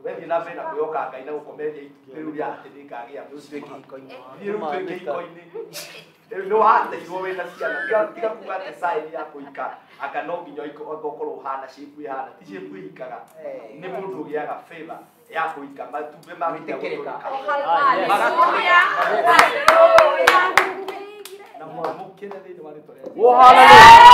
wethi na bena kuyoka ngai na gukomeria itu ria ati ndikagia Usiweke ikoini. Nirutuike ikoini no hata igo wena ciana tiga kuga ati sign ya kuika aka no nginya okorwo hana shape hana ti shape ikaga ni mundu giaga favor ya kuika matumbe magitekereka na mwa mukene thini wa ritore Hallelujah.